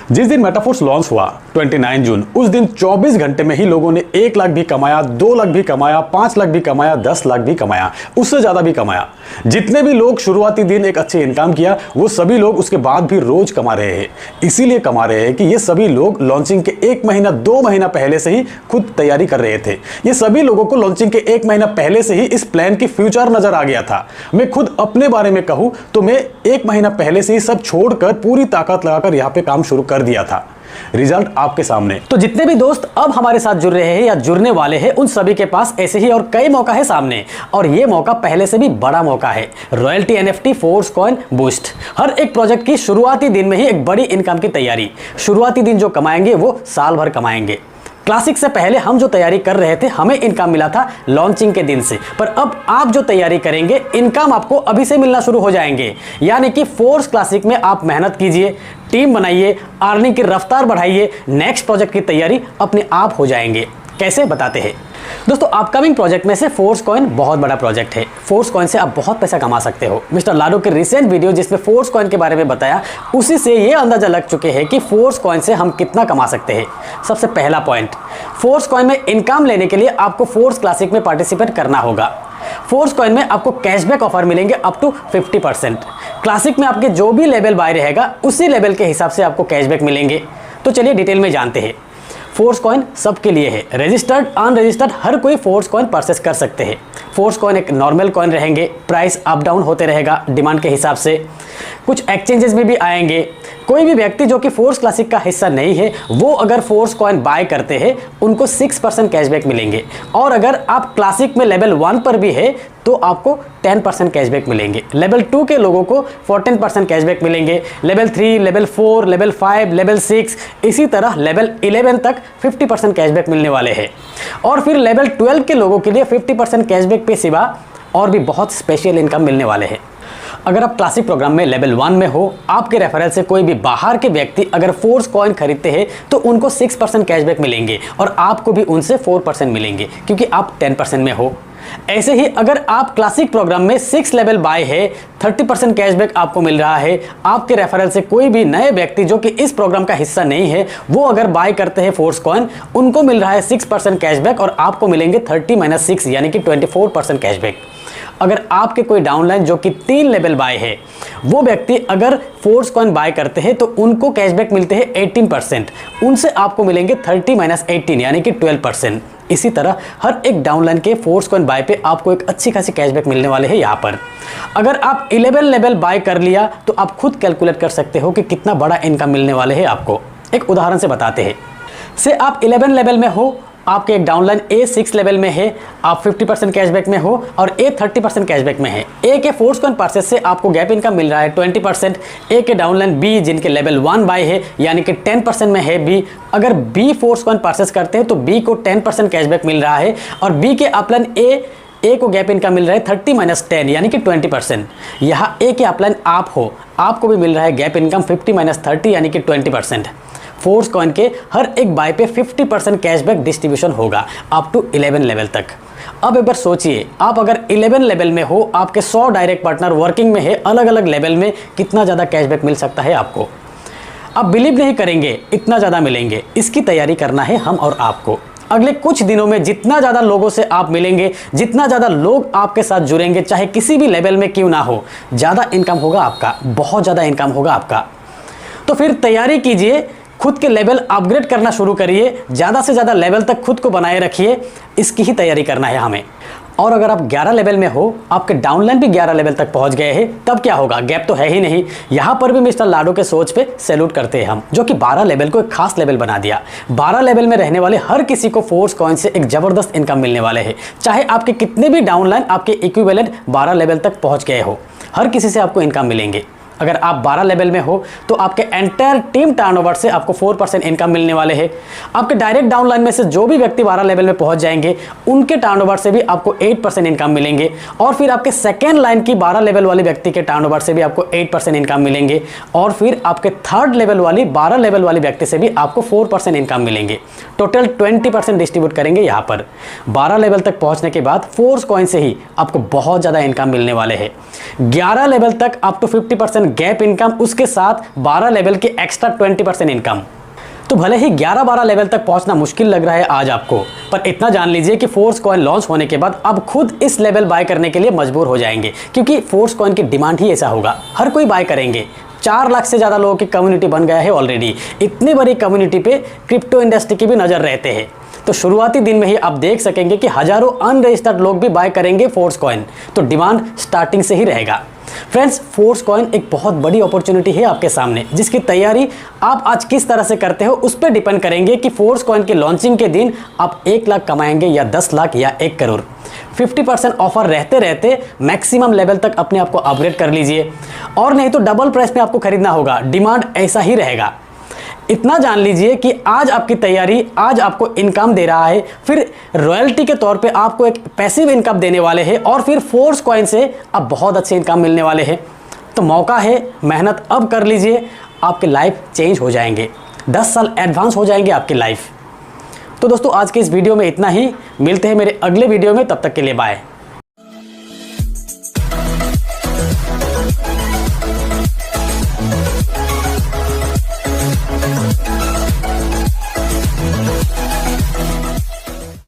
जिस दिन metaphors launch हुआ 29 जून, उस दिन 24 घंटे में ही लोगों ने 1 लाख भी कमाया, 2 लाख भी कमाया, 5 लाख भी कमाया, 10 लाख भी कमाया, उससे ज्यादा भी कमाया। जितने भी लोग शुरुआती दिन एक अच्छे इनकम किया, वो सभी लोग उसके बाद भी रोज कमा रहे हैं। इसीलिए कमा रहे हैं कि ये सभी लोग लॉन्चिंग के 1 महीना 2 महीना पहले से ही खुद तैयारी कर रहे थे। ये सभी लोगों को लॉन्चिंग के 1 महीना पहले से ही इस प्लान की फ्यूचर नजर आ गया था। मैं खुद अपने बारे में कहूं तो मैं 1 महीना पहले से ही सब छोड़कर पूरी ताकत लगाकर यहाँ पे काम शुरू कर दिया था। रिजल्ट आपके सामने। तो जितने भी दोस्त अब हमारे साथ जुड़ रहे हैं या जुड़ने वाले हैं, उन सभी के पास ऐसे ही और कई मौका है सामने, और ये मौका पहले से भी बड़ा मौका है। Royalty NFT force coin boost. हर एक प्रोजेक्ट की शुरुआती दिन में ही एक बड़ी इनकम की तैयारी। शुरुआती दिन जो कमाएंगे वो साल भर कमाएंगे। क्लासिक से पहले हम जो तैयारी कर रहे थे, हमें इनकम मिला था लॉन्चिंग के दिन से, पर अब आप जो तैयारी करेंगे, इनकम आपको अभी से मिलना शुरू हो जाएंगे। यानी कि फोर्स क्लासिक में आप मेहनत कीजिए, टीम बनाइए, अर्निंग की रफ्तार बढ़ाइए, नेक्स्ट प्रोजेक्ट की तैयारी अपने आप हो जाएंगे। कैसे बताते हैं दोस्तों। अपकमिंग प्रोजेक्ट में से फोर्स कॉइन बहुत बड़ा प्रोजेक्ट है। फोर्स कॉइन से आप बहुत पैसा कमा सकते हो। मिस्टर लाडो के रिसेंट वीडियो जिसमें फोर्स कॉइन के बारे में बताया, उसी से ये अंदाजा लग चुके हैं कि फोर्स कॉइन से हम कितना कमा सकते हैं। सबसे पहला पॉइंट, फोर्स कॉइन में इनकम लेने के लिए आपको फोर्स क्लासिक में पार्टिसिपेट करना होगा। फोर्स कॉइन में आपको कैशबैक ऑफर मिलेंगे अप टू 50%। क्लासिक में आपके जो भी लेवल बाय रहेगा, उसी लेवल के हिसाब से आपको कैशबैक मिलेंगे। तो चलिए डिटेल में जानते हैं। फोर्स कॉइन सबके लिए है। रजिस्टर्ड अनरजिस्टर्ड हर कोई फोर्स कॉइन परचेस कर सकते हैं। फोर्स कॉइन एक नॉर्मल कॉइन रहेंगे, प्राइस अप डाउन होते रहेगा डिमांड के हिसाब से। कुछ एक्सचेंजेस में भी आएंगे। कोई भी व्यक्ति जो कि फोर्स क्लासिक का हिस्सा नहीं है, वो अगर फोर्स कॉइन बाय करते हैं, उनको 6% कैशबैक मिलेंगे। और अगर आप क्लासिक में लेवल 1 पर भी है तो आपको 10% कैशबैक मिलेंगे। लेवल 2 के लोगों को 14% कैशबैक मिलेंगे। लेवल 3, लेवल 4, लेवल 5, लेवल 6, इसी तरह लेवल 11 तक 50% कैशबैक मिलने वाले हैं। और फिर लेवल 12 के लोगों के लिए 50% कैशबैक पे सिवा और भी बहुत स्पेशल इनकम मिलने वाले हैं। अगर आप क्लासिक प्रोग्राम में लेवल 1 में हो, आपके रेफरल से कोई भी बाहर के व्यक्ति अगर फोर्स कॉइन खरीदते हैं तो उनको 6% कैशबैक मिलेंगे, और आपको भी उनसे 4% मिलेंगे क्योंकि आप 10% में हो। ऐसे ही अगर आप क्लासिक प्रोग्राम में 6 लेवल बाय है, 30% कैशबैक आपको मिल रहा है। आपके रेफरल से कोई भी नए व्यक्ति जो कि इस प्रोग्राम का हिस्सा नहीं है, वो अगर बाय करते हैं फोर्स कॉइन, उनको मिल रहा है 6% कैशबैक, और आपको मिलेंगे 30 - 6 यानी कि 24% कैशबैक। अगर आपके कोई डाउनलाइन जो कि 3 लेवल बाय है, वो व्यक्ति अगर फोर्स कॉइन बाय करते हैं तो उनको कैशबैक मिलते हैं 18%। उनसे आपको मिलेंगे 30 - 18 यानी कि 12%। इसी तरह हर एक डाउनलाइन के फोर्स कॉइन बाय पे आपको एक अच्छी खासी कैशबैक मिलने वाले हैं। यहाँ पर अगर आप 11 लेवल बाय कर लिया तो आप खुद कैलकुलेट कर सकते हो कि कितना बड़ा इनकम मिलने वाले हैं आपको। एक उदाहरण से बताते हैं। से आप 11 लेवल में हो, आपके एक डाउनलाइन ए 6 लेवल में है, आप 50% कैशबैक में हो, और ए 30% कैशबैक में है। ए के फोर्स कॉइन परचेस से आपको गैप इनकम मिल रहा है 20%। ए के डाउनलाइन बी जिनके लेवल 1 बाय है यानी कि 10% में है बी, अगर बी फोर्स कॉइन परचेस करते हैं तो बी को 10% कैशबैक मिल रहा है, और बी के अपलाइन ए को गैप इनकम मिल रहा है 30 - 10 यानी कि 20%। यहाँ ए के अपलाइन आप हो, आपको भी मिल रहा है गैप इनकम 50 - 30 यानी कि 20%। फोर्स कॉइन के हर एक बाय पे 50% कैशबैक डिस्ट्रीब्यूशन होगा अप टू 11 लेवल तक। अब एक बार सोचिए, आप अगर 11 लेवल में हो, आपके 100 डायरेक्ट पार्टनर वर्किंग में है, अलग अलग लेवल में, कितना ज़्यादा कैशबैक मिल सकता है आपको। आप बिलीव नहीं करेंगे, इतना ज़्यादा मिलेंगे। इसकी तैयारी करना है हम और आपको। अगले कुछ दिनों में जितना ज़्यादा लोगों से आप मिलेंगे, जितना ज़्यादा लोग आपके साथ जुड़ेंगे, चाहे किसी भी लेवल में क्यों ना हो, ज़्यादा इनकम होगा आपका, बहुत ज़्यादा इनकम होगा आपका। तो फिर तैयारी कीजिए, खुद के लेवल अपग्रेड करना शुरू करिए, ज़्यादा से ज़्यादा लेवल तक खुद को बनाए रखिए। इसकी ही तैयारी करना है हमें। और अगर आप 11 लेवल में हो, आपके डाउनलाइन भी 11 लेवल तक पहुंच गए हैं, तब क्या होगा? गैप तो है ही नहीं। यहाँ पर भी मिस्टर लाडो के सोच पे सैल्यूट करते हैं हम, जो कि 12 लेवल को एक खास लेवल बना दिया। 12 लेवल में रहने वाले हर किसी को फोर्स कॉइन से एक जबरदस्त इनकम मिलने वाले हैं। चाहे आपके कितने भी डाउनलाइन आपके इक्विवेलेंट 12 लेवल तक पहुँच गए हो, हर किसी से आपको इनकम मिलेंगे। अगर आप 12 लेवल में हो तो आपके एंटायर टीम टर्नओवर से आपको 4% इनकम मिलने वाले हैं। आपके डायरेक्ट डाउनलाइन में से जो भी व्यक्ति 12 लेवल में पहुंच जाएंगे, उनके टर्नओवर से भी आपको 8% इनकम मिलेंगे। और फिर आपके सेकेंड लाइन की 12 लेवल वाली व्यक्ति के टर्नओवर से भी आपको 8% इनकम मिलेंगे। और फिर आपके थर्ड लेवल वाली 12 लेवल वाली व्यक्ति से भी आपको 4% इनकम मिलेंगे। टोटल 20% डिस्ट्रीब्यूट करेंगे। यहाँ पर 12 लेवल तक पहुंचने के बाद फोर्स कॉइन से ही आपको बहुत ज़्यादा इनकम मिलने वाले हैं। 11 लेवल तक up to 50% coin gap income, उसके साथ 12 लेवल के एक्स्ट्रा 20% इनकम। तो भले ही 11-12 लेवल तक पहुंचना मुश्किल लग रहा है आज आपको, पर इतना जान लीजिए कि फोर्स कॉइन लॉन्च होने के बाद अब खुद इस लेवल बाय करने के लिए मजबूर हो जाएंगे, क्योंकि फोर्स कॉइन की डिमांड ही ऐसा होगा, हर कोई बाय करेंगे। 4 लाख से ज़्यादा लोगों की कम्युनिटी बन गया है ऑलरेडी। इतनी बड़ी कम्युनिटी पे क्रिप्टो इंडस्ट्री की भी नज़र रहते हैं। तो शुरुआती दिन में ही आप देख सकेंगे कि हजारों अनरजिस्टर्ड लोग भी बाय करेंगे फोर्स कॉइन, तो डिमांड स्टार्टिंग से ही रहेगा। फ्रेंड्स, फोर्स कॉइन एक बहुत बड़ी अपॉर्चुनिटी है आपके सामने, जिसकी तैयारी आप आज किस तरह से करते हो उस पर डिपेंड करेंगे कि फोर्स कॉइन के लॉन्चिंग के दिन आप 1 लाख कमाएंगे या 10 लाख या 1 करोड़। 50% ऑफर रहते रहते मैक्सिमम लेवल तक अपने आप को अपग्रेड कर लीजिए, और नहीं तो डबल प्राइस में आपको खरीदना होगा। डिमांड ऐसा ही रहेगा। इतना जान लीजिए कि आज आपकी तैयारी आज आपको इनकम दे रहा है, फिर रॉयल्टी के तौर पे आपको एक पैसिव इनकम देने वाले हैं, और फिर फोर्स कॉइन से अब बहुत अच्छे इनकम मिलने वाले हैं। तो मौका है, मेहनत अब कर लीजिए, आपके लाइफ चेंज हो जाएंगे, 10 साल एडवांस हो जाएंगे आपकी लाइफ। तो दोस्तों, आज के इस वीडियो में इतना ही। मिलते हैं मेरे अगले वीडियो में, तब तक के लिए बाय।